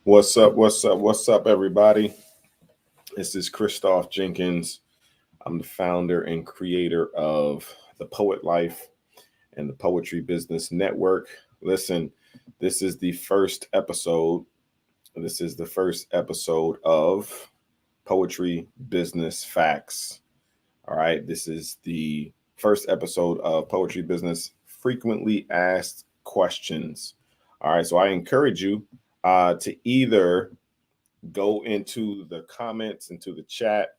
What's up? What's up? What's up, everybody? This is Christoph Jenkins. I'm the founder and creator of The Poet Life and the Poetry Business Network. Listen, this is the first episode. This is the first episode of Poetry Business Facts. All right. This is the first episode of Poetry Business Frequently Asked Questions. All right. So I encourage you to either go into the comments, into the chat,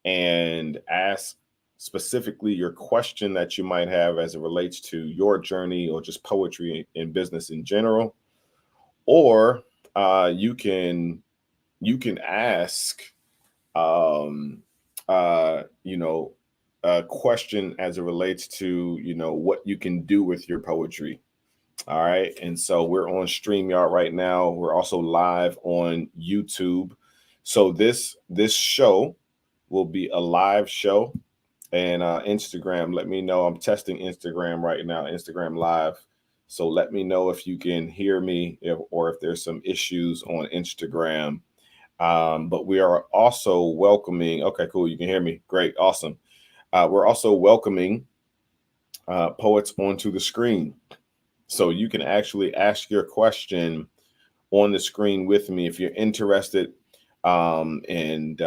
and ask specifically your question that you might have as it relates to your journey or just poetry in business in general. Or you can ask a question as it relates to what you can do with your poetry. All right. And so we're on StreamYard right now. We're also live on YouTube. So this show will be a live show, and Instagram, let me know. I'm testing Instagram right now, Instagram Live. So let me know if you can hear me or if there's some issues on Instagram. But we are also welcoming. Okay, cool. You can hear me. Great. Awesome. We're also welcoming poets onto the screen. So you can actually ask your question on the screen with me if you're interested, and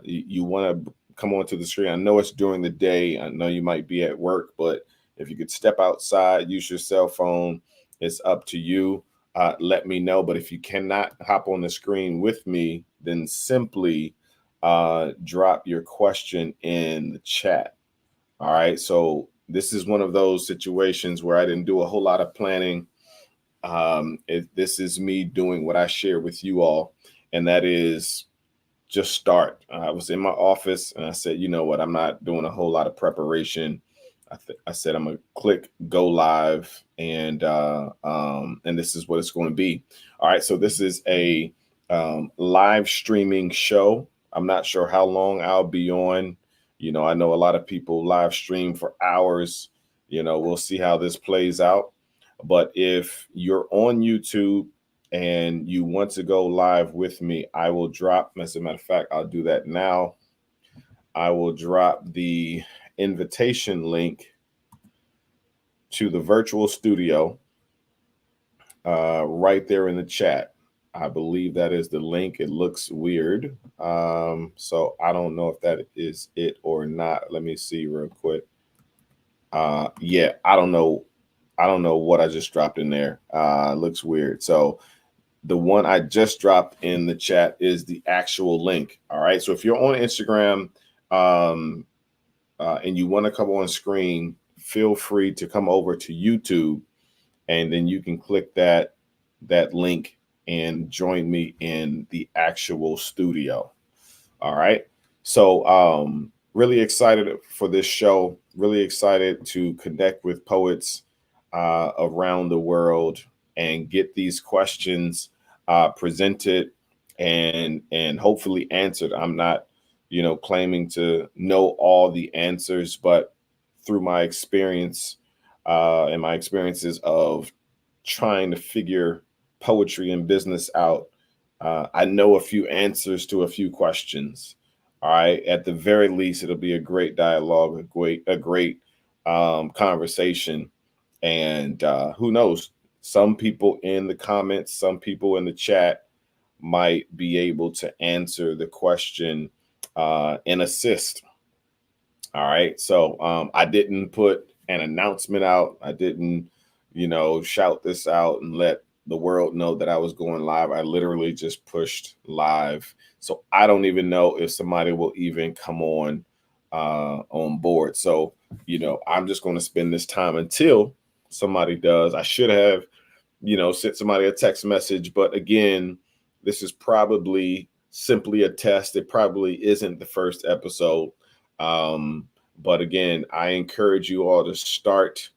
you want to come onto the screen. I know it's during the day. I know you might be at work, but if you could step outside, use your cell phone, it's up to you. Let me know. But if you cannot hop on the screen with me, then simply drop your question in the chat. All right. So this is one of those situations where I didn't do a whole lot of planning. This is me doing what I share with you all, and that is just start. I was in my office and I said, you know what, I'm not doing a whole lot of preparation. I said I'm gonna click go live, and this is what it's going to be. All right, so this is a live streaming show. I'm not sure how long I'll be on. I know a lot of people live stream for hours. We'll see how this plays out. But if you're on YouTube and you want to go live with me, I will drop, as a matter of fact, I'll do that now. I will drop the invitation link to the virtual studio right there in the chat. I believe that is the link. It looks weird. So I don't know if that is it or not. Let me see real quick. Yeah, I don't know. I don't know what I just dropped in there. Looks weird. So the one I just dropped in the chat is the actual link. All right. So if you're on Instagram and you want to come on screen, feel free to come over to YouTube, and then you can click that link and join me in the actual studio. All right. So really excited for this show. Really excited to connect with poets around the world and get these questions presented and hopefully answered. I'm not, claiming to know all the answers, but through my experience and my experiences of trying to figure poetry and business out, I know a few answers to a few questions. All right. At the very least, it'll be a great dialogue, a great conversation. And who knows? Some people in the comments, some people in the chat might be able to answer the question and assist. All right. So I didn't put an announcement out. I didn't, shout this out and let the world know that I was going live. I literally just pushed live. So I don't even know if somebody will even come on board. So, I'm just going to spend this time until somebody does. I should have, sent somebody a text message. But again, this is probably simply a test. It probably isn't the first episode. But again, I encourage you all to start,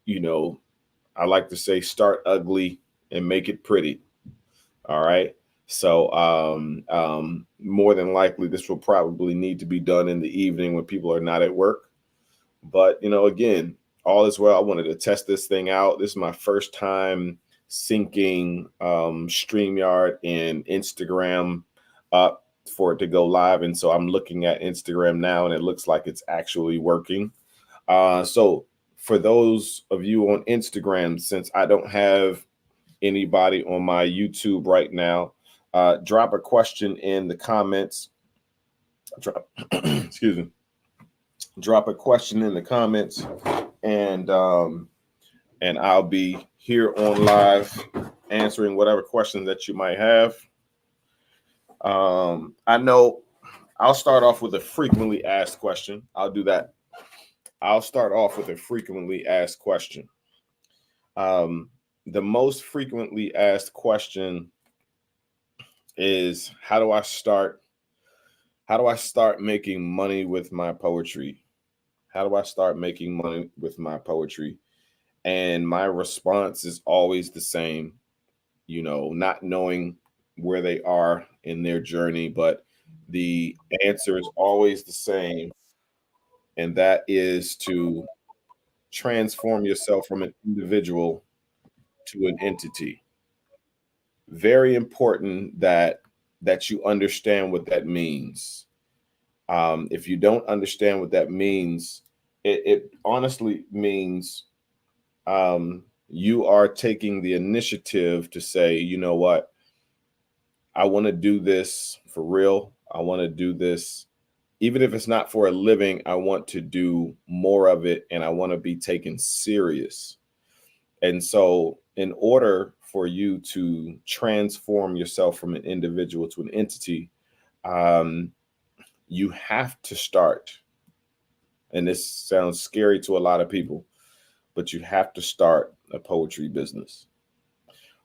I like to say start ugly and make it pretty. All right. So more than likely, this will probably need to be done in the evening when people are not at work. But, again, all is well. I wanted to test this thing out. This is my first time syncing StreamYard and Instagram up for it to go live. And so I'm looking at Instagram now and it looks like it's actually working. So for those of you on Instagram, since I don't have anybody on my YouTube right now, drop a question in the comments. Excuse me. Drop a question in the comments, and I'll be here on live answering whatever questions that you might have. I know I'll start off with a frequently asked question. I'll do that. I'll start off with a frequently asked question. The most frequently asked question is, how do I start making money with my poetry? How do I start making money with my poetry? And my response is always the same, not knowing where they are in their journey, but the answer is always the same. And that is to transform yourself from an individual to an entity. Very important that you understand what that means. If you don't understand what that means, it honestly means you are taking the initiative to say, you know what, I want to do this for real. I want to do this, even if it's not for a living. I want to do more of it, and I want to be taken serious. And so, in order for you to transform yourself from an individual to an entity, you have to start. And this sounds scary to a lot of people, but you have to start a poetry business.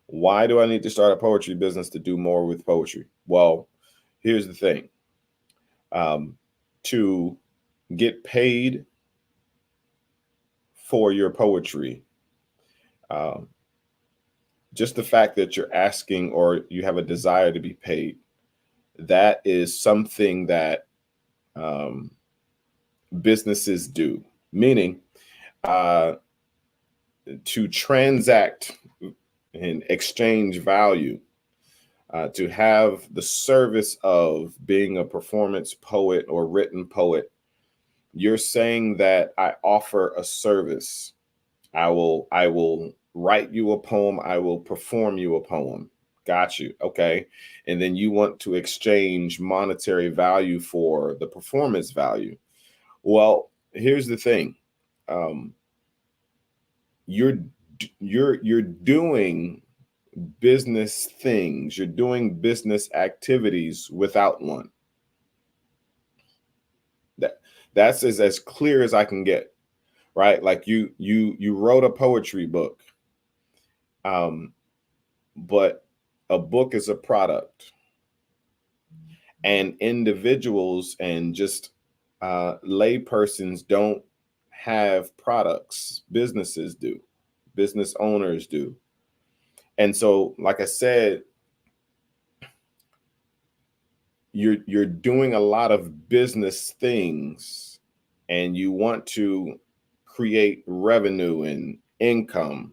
Why do I need to start a poetry business to do more with poetry? Well, here's the thing. To get paid for your poetry, just the fact that you're asking or you have a desire to be paid, that is something that businesses do. Meaning, to transact and exchange value, to have the service of being a performance poet or written poet, you're saying that I offer a service. I will write you a poem. I will perform you a poem. Got you. Okay. And then you want to exchange monetary value for the performance value. Well, here's the thing. You're doing business things. You're doing business activities without one. That's as clear as I can get, right? Like you wrote a poetry book, but a book is a product, and individuals and just lay persons don't have products. Businesses do. Business owners do. And so, like I said, you're doing a lot of business things, and you want to create revenue and income,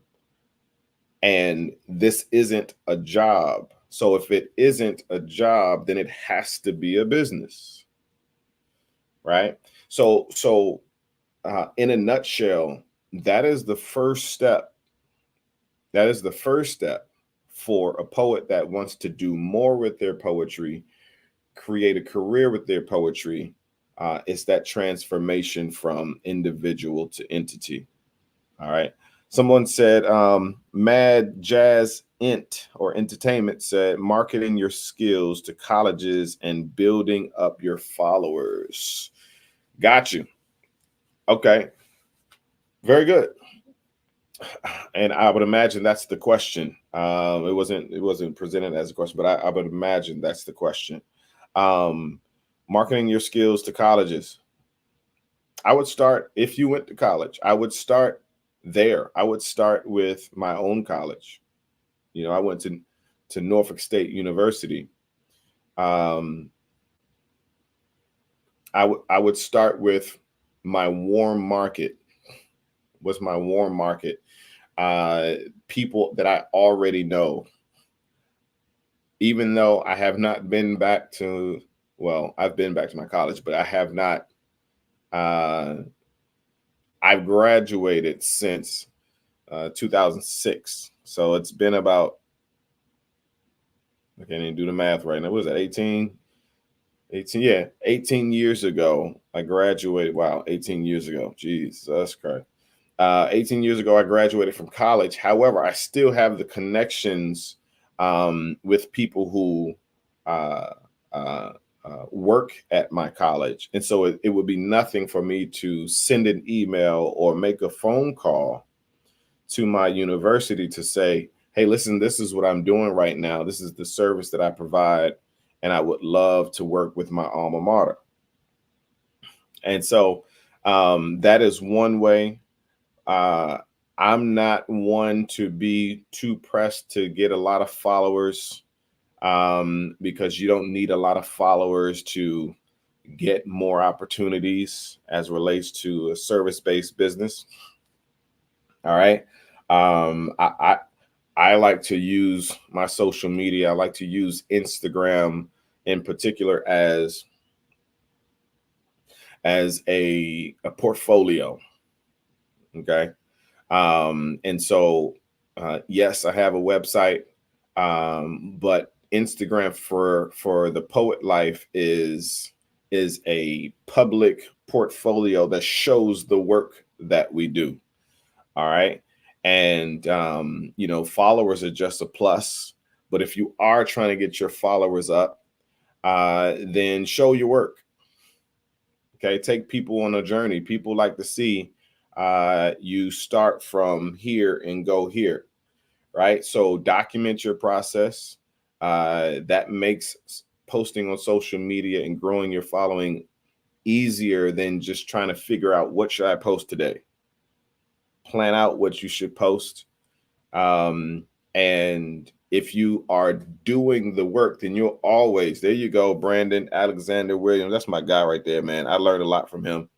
and this isn't a job. So if it isn't a job, then it has to be a business, right? So in a nutshell, that is the first step. That is the first step for a poet that wants to do more with their poetry, create a career with their poetry. It's that transformation from individual to entity. All right. Someone said, Mad Jazz Int or Entertainment said, marketing your skills to colleges and building up your followers. Got you. Okay. Very good. And I would imagine that's the question. It wasn't presented as a question, but I would imagine that's the question. Marketing your skills to colleges. I would start, if you went to college, I would start there. I would start with my own college. I went to Norfolk State University. I would start with my warm market. What's my warm market? people that I already know, even though I have not been back to, well, I've been back to my college, but I have not, uh, I've graduated since 2006. So it's been about, I can't even do the math right now. What was that, 18? 18, yeah, 18 years ago, I graduated. Wow, 18 years ago. Jesus Christ. 18 years ago, I graduated from college. However, I still have the connections with people who uh, uh, work at my college. And so it would be nothing for me to send an email or make a phone call to my university to say, hey, listen, this is what I'm doing right now. This is the service that I provide. And I would love to work with my alma mater. And so that is one way. Uh, I'm not one to be too pressed to get a lot of followers, because you don't need a lot of followers to get more opportunities as relates to a service-based business. All right. I like to use my social media. I like to use Instagram in particular as a portfolio. Okay. And so, yes, I have a website, but Instagram for the Poet Life is a public portfolio that shows the work that we do. All right. And followers are just a plus. But if you are trying to get your followers up, then show your work. Okay, take people on a journey. People like to see you start from here and go here, right? So document your process. That makes posting on social media and growing your following easier than just trying to figure out what should I post today. Plan out what you should post. And if you are doing the work, then you'll always, there you go, Brandon Alexander Williams. That's my guy right there, man. I learned a lot from him.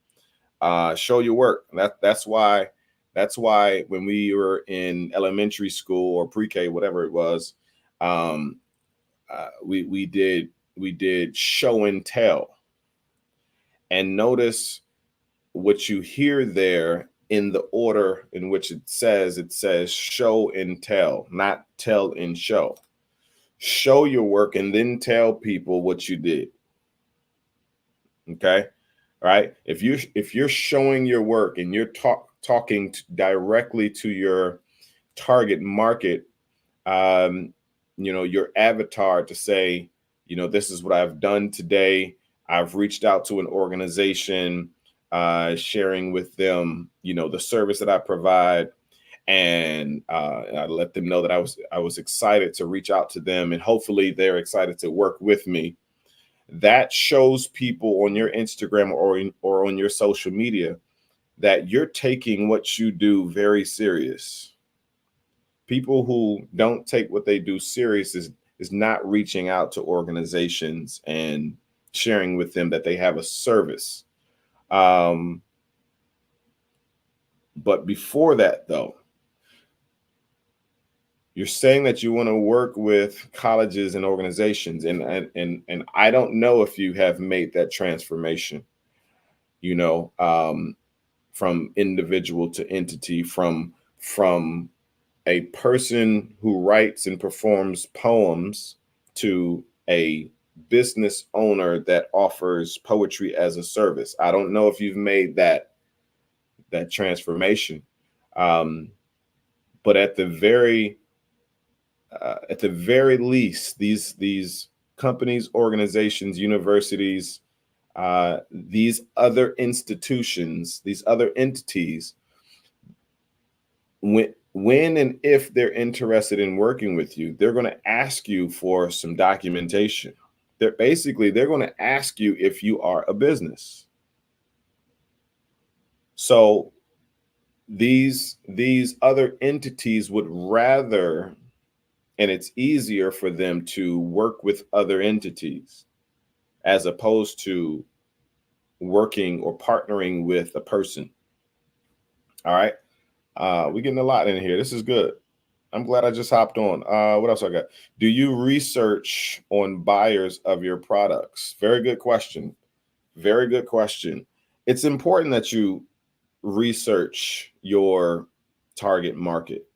Show your work. That's why when we were in elementary school or pre-K, whatever it was, we did show and tell. And notice what you hear there in the order in which it says show and tell, not tell and show. Show your work and then tell people what you did. Okay. All right. If you're showing your work and you're talking directly to your target market, your avatar, to say, this is what I've done today. I've reached out to an organization, sharing with them, the service that I provide. And I let them know that I was excited to reach out to them, and hopefully they're excited to work with me. That shows people on your Instagram or on your social media that you're taking what you do very serious. People who don't take what they do serious is not reaching out to organizations and sharing with them that they have a service. But before that, though, you're saying that you want to work with colleges and organizations, and I don't know if you have made that transformation, from individual to entity, from a person who writes and performs poems to a business owner that offers poetry as a service. I don't know if you've made that transformation, but at the very least, these companies, organizations, universities, these other institutions, these other entities, when and if they're interested in working with you, they're going to ask you for some documentation. They're going to ask you if you are a business. So these other entities would rather, and it's easier for them to work with other entities as opposed to working or partnering with a person. All right. We're getting a lot in here. This is good. I'm glad I just hopped on. What else I got? Do you research on buyers of your products? Very good question. Very good question. It's important that you research your target market,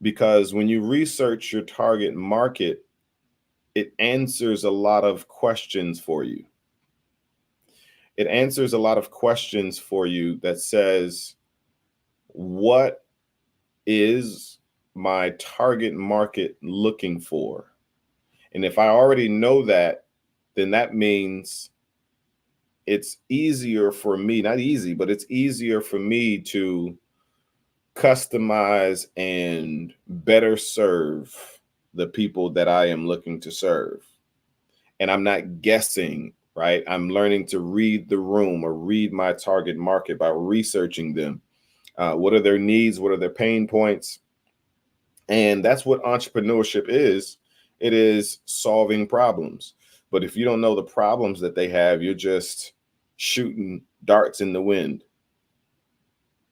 because when you research your target market, it answers a lot of questions for you. It answers a lot of questions for you that says, what is my target market looking for? And if I already know that, then that means it's easier for me, not easy, but it's easier for me to customize and better serve the people that I am looking to serve. And I'm not guessing, right? I'm learning to read the room or read my target market by researching them. What are their needs? What are their pain points? And that's what entrepreneurship is. It is solving problems. But if you don't know the problems that they have, you're just shooting darts in the wind.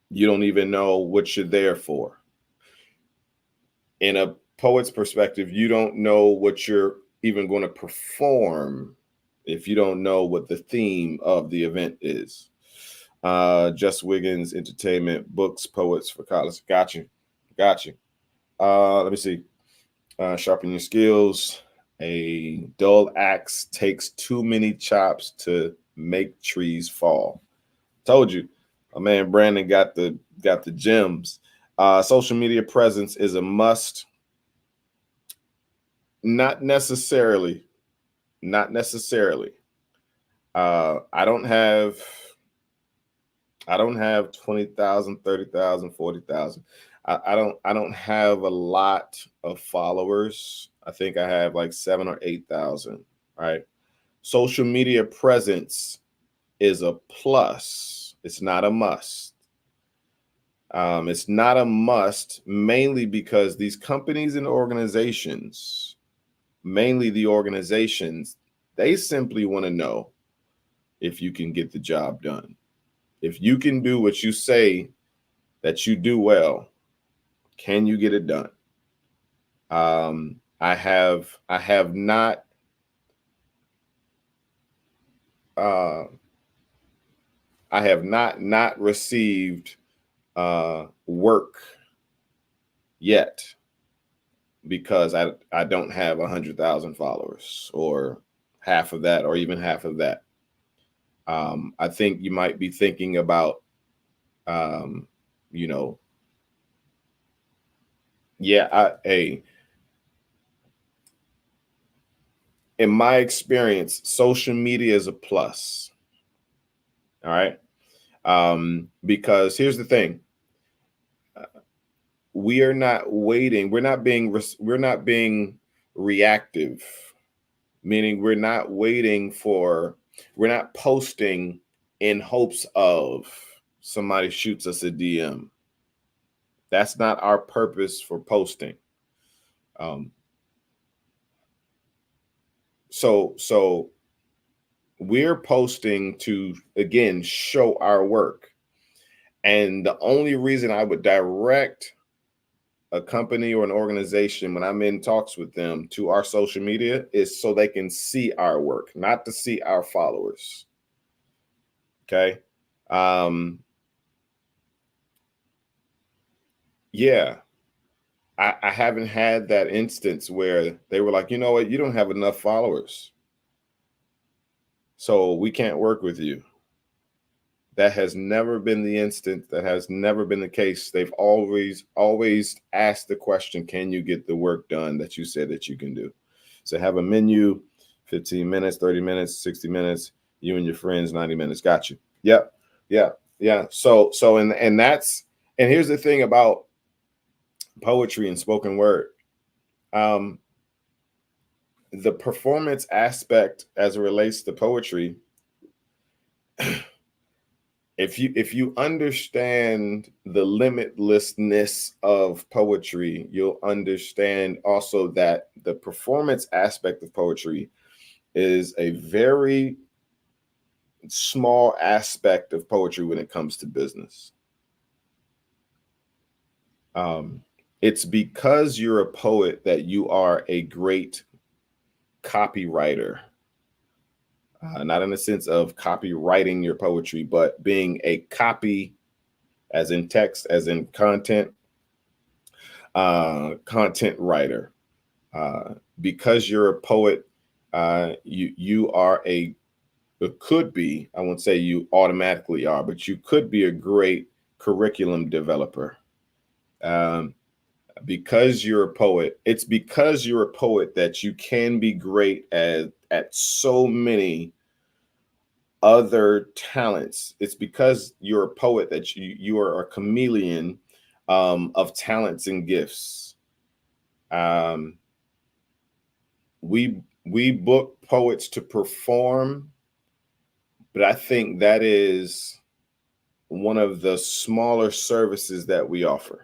You don't even know what you're there for. In a poet's perspective, you don't know what you're even going to perform if you don't know what the theme of the event is. Just Wiggins, entertainment, books, poets for college. Got you. Got you. Let me see. Sharpen your skills. A dull axe takes too many chops to make trees fall. Told you. My man Brandon got the gems. Social media presence is a must. Not necessarily. Not necessarily. I don't have 20,000, 30,000, 40,000. I don't have a lot of followers. I think I have like 7 or 8,000, right? Social media presence is a plus. It's not a must. It's not a must, mainly because these companies and organizations, mainly the organizations, they simply want to know if you can get the job done. If you can do what you say that you do well, can you get it done? I have not not received work yet because I don't have 100,000 followers or half of that or even half of that. I think you might be thinking about, you know, in my experience, social media is a plus. All right. Because here's the thing. We are not waiting. We're not being reactive, meaning we're not we're not posting in hopes of somebody shoots us a DM. That's not our purpose for posting. So we're posting to, again, show our work. And the only reason I would direct a company or an organization when I'm in talks with them to our social media is so they can see our work, not to see our followers. Okay. Yeah. I haven't had that instance where they were like, you know what, you don't have enough followers, so we can't work with you. That has never been the instance. That has never been the case. They've always asked the question, can you get the work done that you said that you can do? So have a menu, 15 minutes, 30 minutes, 60 minutes, you and your friends, 90 minutes. Got you. Yep. Yeah. Yeah. So and that's, and here's the thing about poetry and spoken word. The performance aspect as it relates to poetry, if you understand the limitlessness of poetry, you'll understand also that the performance aspect of poetry is a very small aspect of poetry when it comes to business. It's because you're a poet that you are a great copywriter. Not in the sense of copywriting your poetry, but being a copy, as in text, as in content, content writer. Because you're a poet, you are a, it could be, I won't say you automatically are, but you could be a great curriculum developer. Um, because you're a poet, it's because you're a poet that you can be great at so many other talents. It's because you're a poet that you are a chameleon of talents and gifts. Um, we book poets to perform, but I think that is one of the smaller services that we offer.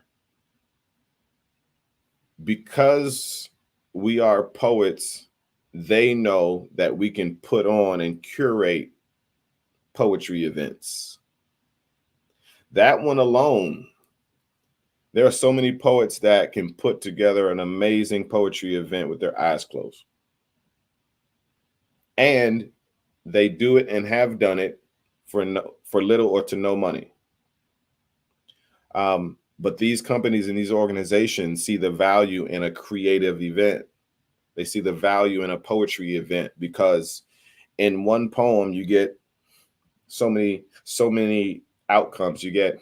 Because we are poets, they know that we can put on and curate poetry events. That one alone, there are so many poets that can put together an amazing poetry event with their eyes closed. And they do it and have done it for little or to no money. But these companies and these organizations see the value in a creative event. They see the value in a poetry event because in one poem you get so many outcomes. You get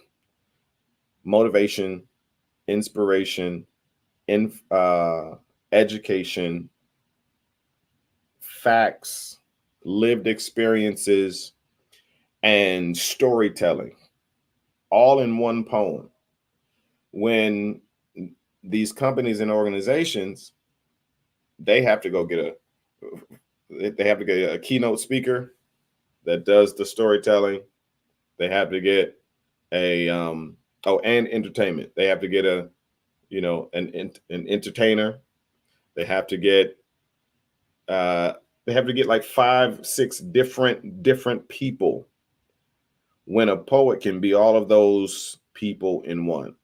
motivation, inspiration, education, facts, lived experiences, and storytelling, all in one poem. When these companies and organizations, they have to go get a keynote speaker that does the storytelling. They have to get a and entertainment. They have to get an entertainer. They have to get like 5-6 different people, when a poet can be all of those people in one.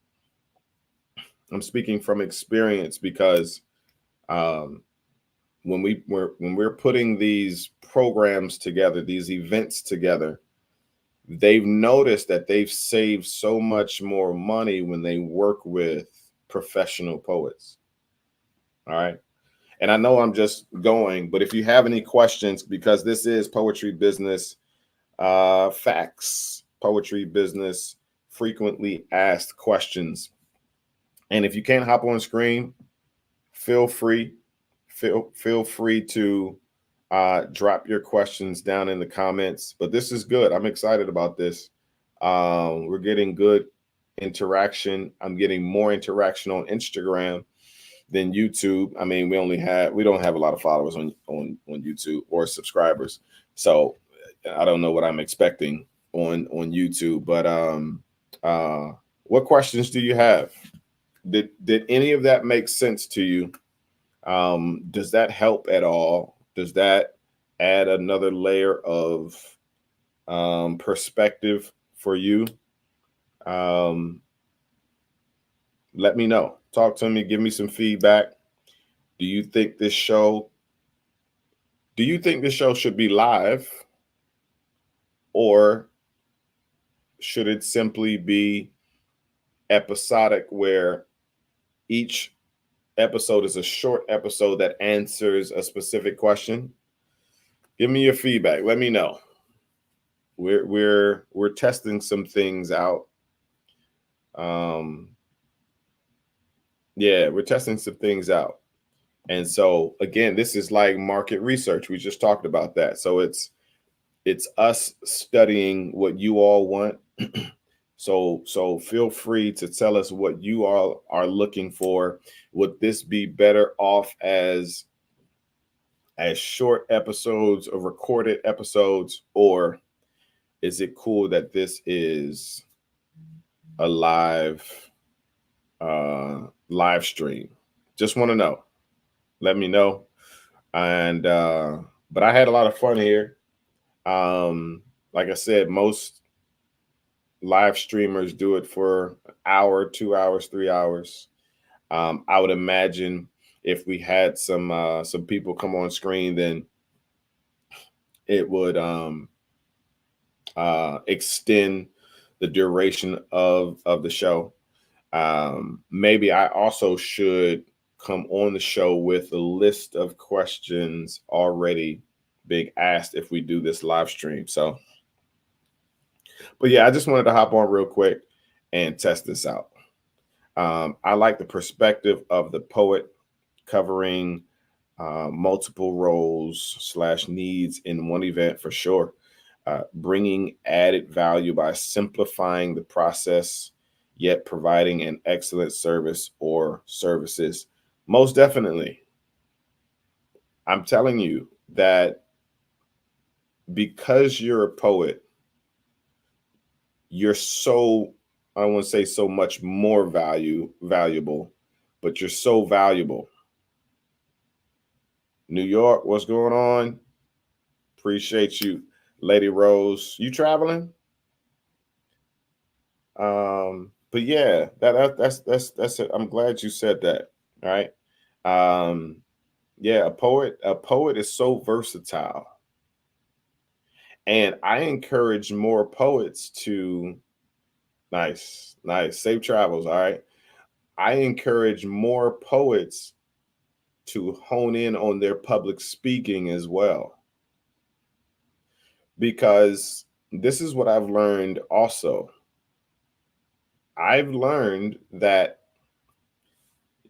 I'm speaking from experience because when we're putting these programs together, these events together, they've noticed that they've saved so much more money when they work with professional poets. All right. And I know I'm just going, but if you have any questions, because this is Poetry Business Facts, Poetry Business Frequently Asked Questions. And if you can't hop on screen, feel free to drop your questions down in the comments. But this is good. I'm excited about this. We're getting good interaction. I'm getting more interaction on Instagram than YouTube. I mean, we don't have a lot of followers on YouTube or subscribers. So I don't know what I'm expecting on YouTube. But what questions do you have? Did any of that make sense to you? Does that help at all? Does that add another layer of perspective for you? Let me know. Talk to me. Give me some feedback. Do you think this show should be live, or should it simply be episodic, where each episode is a short episode that answers a specific question? Give me your feedback. Let me know. We're testing some things out. We're testing some things out. And so again, this is like market research. We just talked about that. So it's us studying what you all want. So feel free to tell us what you all are looking for. Would this be better off as short episodes or recorded episodes, or is it cool that this is a live stream? Just want to know. Let me know. And but I had a lot of fun here. Like I said, most live streamers do it for an hour, 2 hours, 3 hours. I would imagine if we had some people come on screen, then it would extend the duration of the show. Maybe I also should come on the show with a list of questions already being asked if we do this live stream. So, but yeah, I just wanted to hop on real quick and test this out. I like the perspective of the poet covering multiple roles slash needs in one event for sure. Bringing added value by simplifying the process, yet providing an excellent service or services. Most definitely. I'm telling you that because you're a poet, you're so, I don't want to say so much more valuable, but you're so valuable. New York, what's going on? Appreciate you, Lady Rose. You traveling? But yeah, that's it. I'm glad you said that. All right. Um, yeah, a poet is so versatile. And I encourage more poets to nice, safe travels. All right. I encourage more poets to hone in on their public speaking as well. Because this is what I've learned also. I've learned that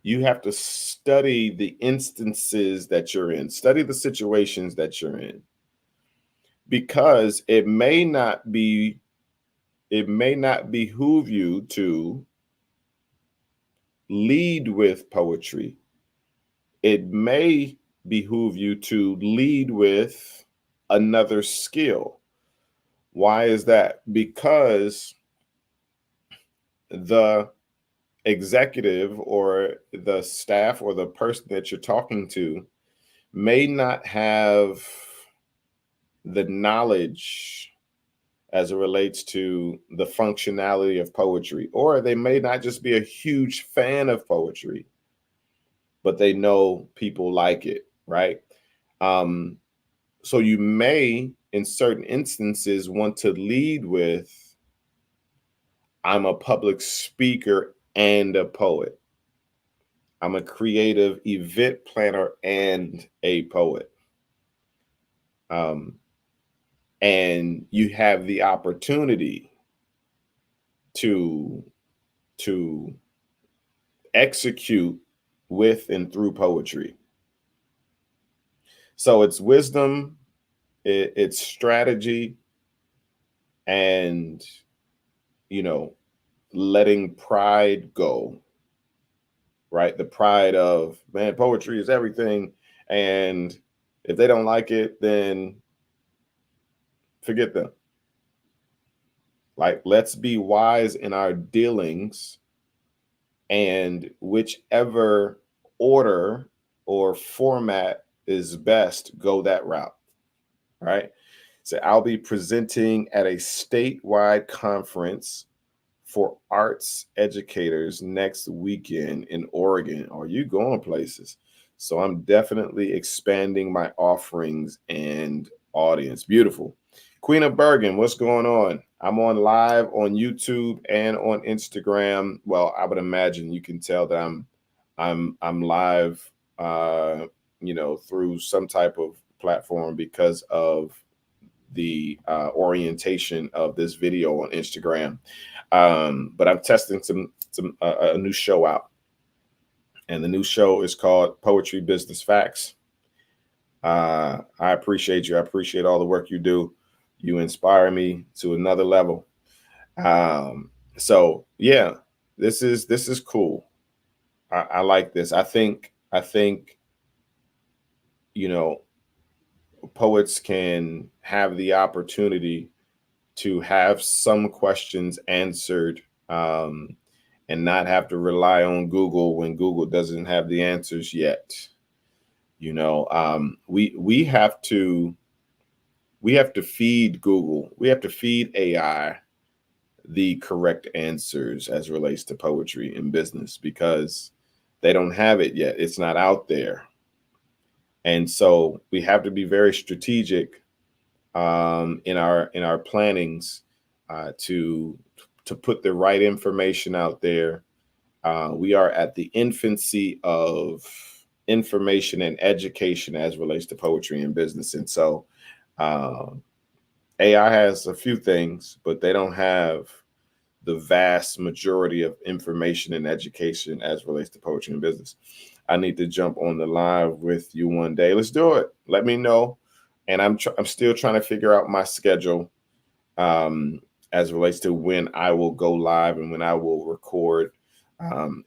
you have to study the instances that you're in, study the situations that you're in, because it may not behoove you to lead with poetry. It may behoove you to lead with another skill. Why is that? Because the executive or the staff or the person that you're talking to may not have the knowledge as it relates to the functionality of poetry, or they may not just be a huge fan of poetry, but they know people like it, right? Um, so you may, in certain instances, want to lead with, I'm a public speaker and a poet. I'm a creative event planner and a poet. Um, and you have the opportunity to to execute with and through poetry. So it's wisdom, it's strategy, and you know, letting pride go, right? The pride of, man, poetry is everything, and if they don't like it, then forget them. Like, let's be wise in our dealings, and whichever order or format is best, go that route, right? So I'll be presenting at a statewide conference for arts educators next weekend in Oregon. Are you going places? So I'm definitely expanding my offerings and audience. Beautiful. Queen of Bergen, what's going on? I'm on live on YouTube and on Instagram. Well, I would imagine you can tell that I'm live through some type of platform because of the orientation of this video on Instagram. But I'm testing a new show out, and the new show is called Poetry Business Facts. I appreciate you. I appreciate all the work you do. You inspire me to another level. So yeah, this is cool. I like this. I think you know poets can have the opportunity to have some questions answered, and not have to rely on Google when Google doesn't have the answers yet. We have to feed Google. We have to feed AI the correct answers as it relates to poetry in business, because they don't have it yet. It's not out there. And so we have to be very strategic in our plannings to put the right information out there. We are at the infancy of information and education as relates to poetry and business. And so AI has a few things, but they don't have the vast majority of information and education as relates to poetry and business. I need to jump on the live with you one day. Let's do it. Let me know. And I'm still trying to figure out my schedule as relates to when I will go live and when I will record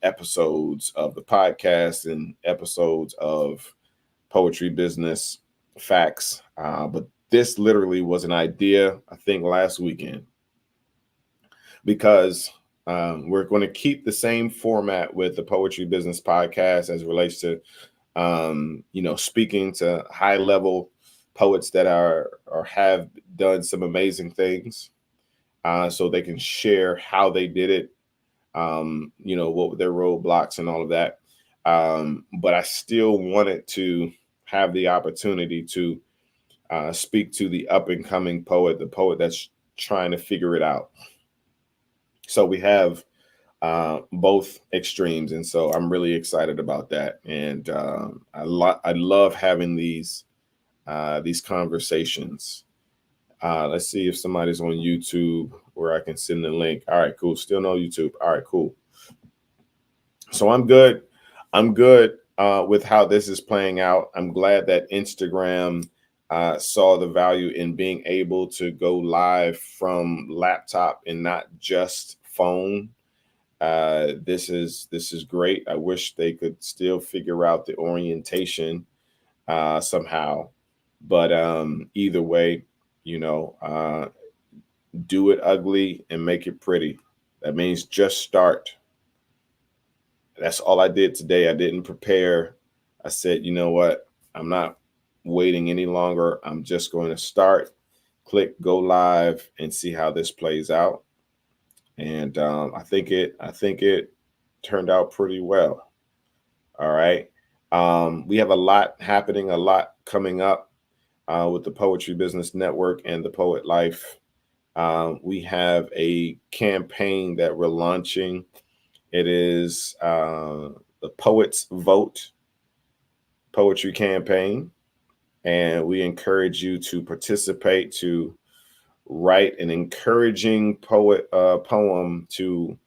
episodes of the podcast and episodes of Poetry Business Facts. But this literally was an idea, I think, last weekend, because we're going to keep the same format with the Poetry Business Podcast as it relates to, speaking to high level poets that are or have done some amazing things, so they can share how they did it, what were their roadblocks and all of that. But I still wanted to have the opportunity to speak to the up and coming poet, the poet that's trying to figure it out. So we have both extremes, and so I'm really excited about that. And I love having these conversations. Let's see if somebody's on YouTube where I can send the link. All right, cool. Still no YouTube. All right, cool. So I'm good. I'm good with how this is playing out. I'm glad that Instagram saw the value in being able to go live from laptop and not just phone. This is great. I wish they could still figure out the orientation somehow, but either way, do it ugly and make it pretty. That means just start. That's all I did today. I didn't prepare. I said, you know what? I'm not waiting any longer. I'm just going to start, click go live, and see how this plays out. And I think it turned out pretty well. All right. We have a lot happening, a lot coming up with the Poetry Business Network and the Poet Life. We have a campaign that we're launching. It is the Poets Vote Poetry Campaign. And we encourage you to participate, to write an encouraging poem to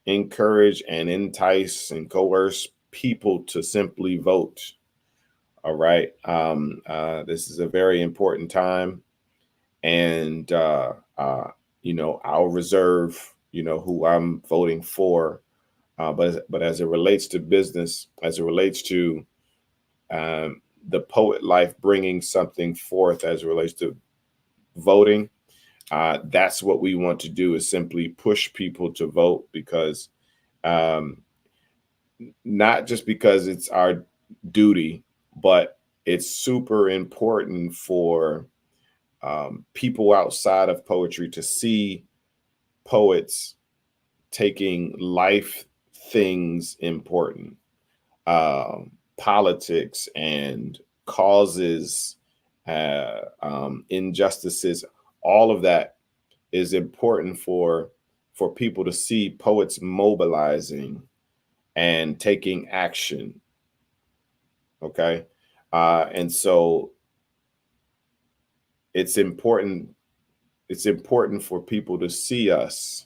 encourage and entice and coerce people to simply vote. All right. This is a very important time. And, I'll reserve, who I'm voting for. But as it relates to business, as it relates to the Poet Life bringing something forth as it relates to voting, that's what we want to do, is simply push people to vote, because not just because it's our duty, but it's super important for people outside of poetry to see poets taking life things important, politics and causes, injustices. All of that is important for people to see poets mobilizing and taking action. Okay. And so it's important for people to see us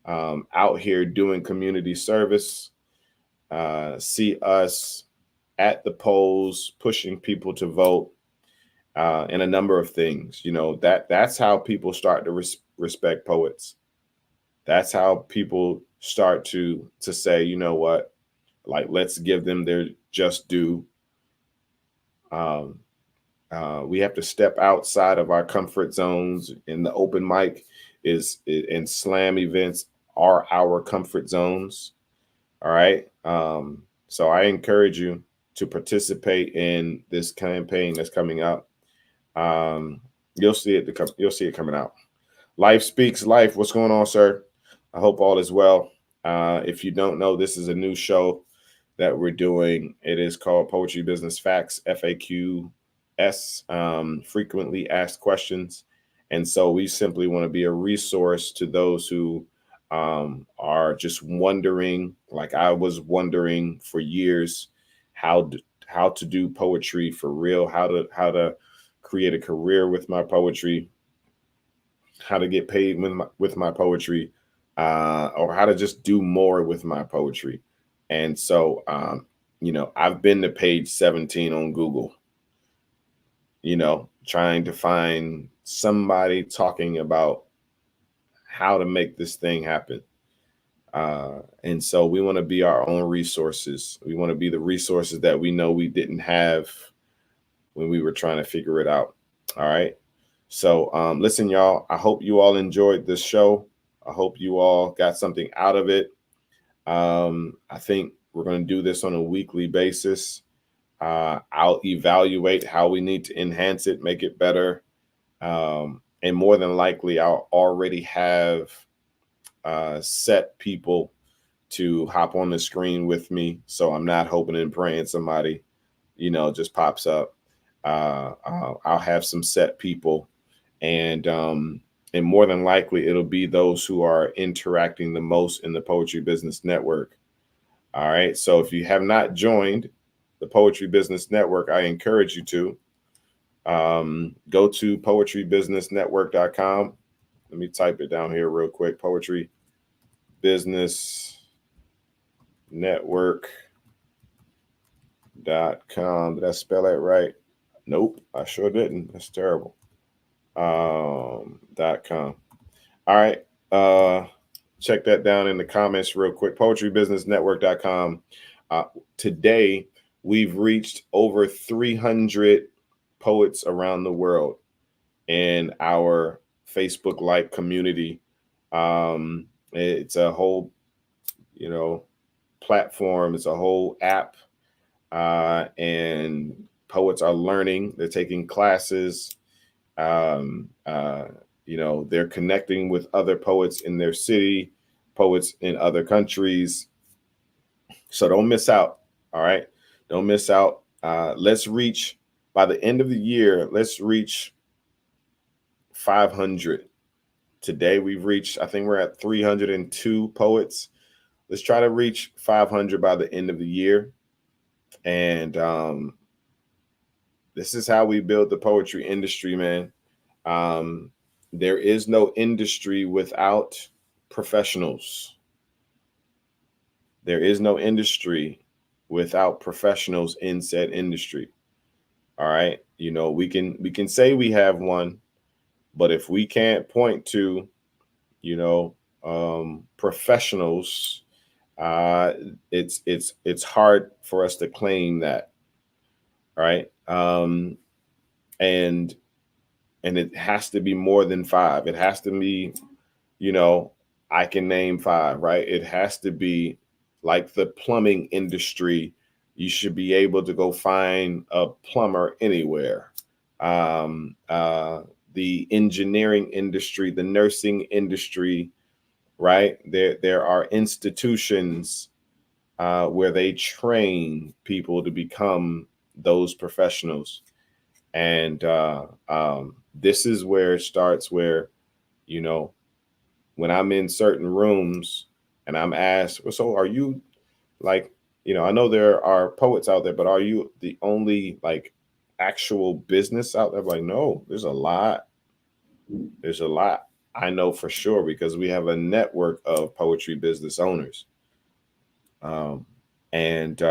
out here doing community service, see us at the polls, pushing people to vote, and a number of things. That's how people start to respect poets. That's how people start to say, you know what, like, let's give them their just due. We have to step outside of our comfort zones, and the open mic and slam events are our comfort zones. All right. So I encourage you to participate in this campaign that's coming up. You'll see it coming out. Life Speaks Life. What's going on, sir? I hope all is well. If you don't know, this is a new show that we're doing. It is called Poetry Business Facts, FAQs, frequently asked questions. And so we simply want to be a resource to those who are just wondering, like I was wondering for years, how to do poetry for real, how to create a career with my poetry, how to get paid with my poetry, or how to just do more with my poetry. And so, I've been to page 17 on Google, trying to find somebody talking about how to make this thing happen. And so we want to be our own resources. We want to be the resources that we know we didn't have when we were trying to figure it out. All right. So listen, y'all, I hope you all enjoyed this show. I hope you all got something out of it. I think we're going to do this on a weekly basis. I'll evaluate how we need to enhance it, make it better. And more than likely, I'll already have set people to hop on the screen with me. So I'm not hoping and praying somebody, just pops up. I'll have some set people, and more than likely it'll be those who are interacting the most in the Poetry Business Network. All right. So if you have not joined the Poetry Business Network, I encourage you to go to poetrybusinessnetwork.com. Let me type it down here real quick. Poetry Business Network.com. Did I spell that right? Nope, I sure didn't. That's terrible. .com. All right. Check that down in the comments real quick. Poetrybusinessnetwork.com. Today, we've reached over 300 poets around the world in our Facebook like community. It's a whole, platform. It's a whole app, and poets are learning. They're taking classes. They're connecting with other poets in their city, poets in other countries. So don't miss out. All right. Don't miss out. Let's reach, by the end of the year, let's reach 500. Today we've reached, I think we're at 302 poets. Let's try to reach 500 by the end of the year. And this is how we build the poetry industry, man. There is no industry without professionals. There is no industry without professionals in said industry. All right. We can say we have one, but if we can't point to, professionals, it's hard for us to claim that. Right. And it has to be more than 5. It has to be, I can name 5, right? It has to be like the plumbing industry. You should be able to go find a plumber anywhere. The engineering industry, the nursing industry, right? There are institutions where they train people to become those professionals. And this is where it starts, where, when I'm in certain rooms and I'm asked, well, so are you like, I know there are poets out there, but are you the only like actual business out there? I'm like, no, there's a lot. There's a lot. I know for sure, because we have a network of poetry business owners. And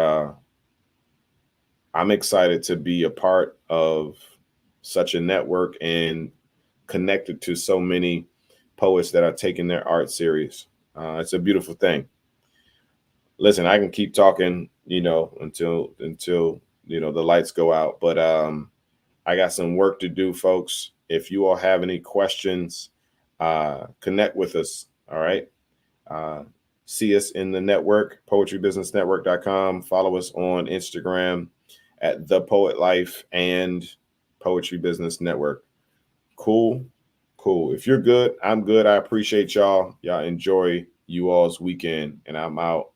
I'm excited to be a part of such a network and connected to so many poets that are taking their art serious. It's a beautiful thing. Listen, I can keep talking, until the lights go out, but I got some work to do, folks. If you all have any questions, connect with us. All right. See us in the network, poetrybusinessnetwork.com. Follow us on Instagram at The Poet Life and Poetry Business Network. Cool. Cool. If you're good, I'm good. I appreciate y'all. Y'all enjoy you all's weekend, and I'm out.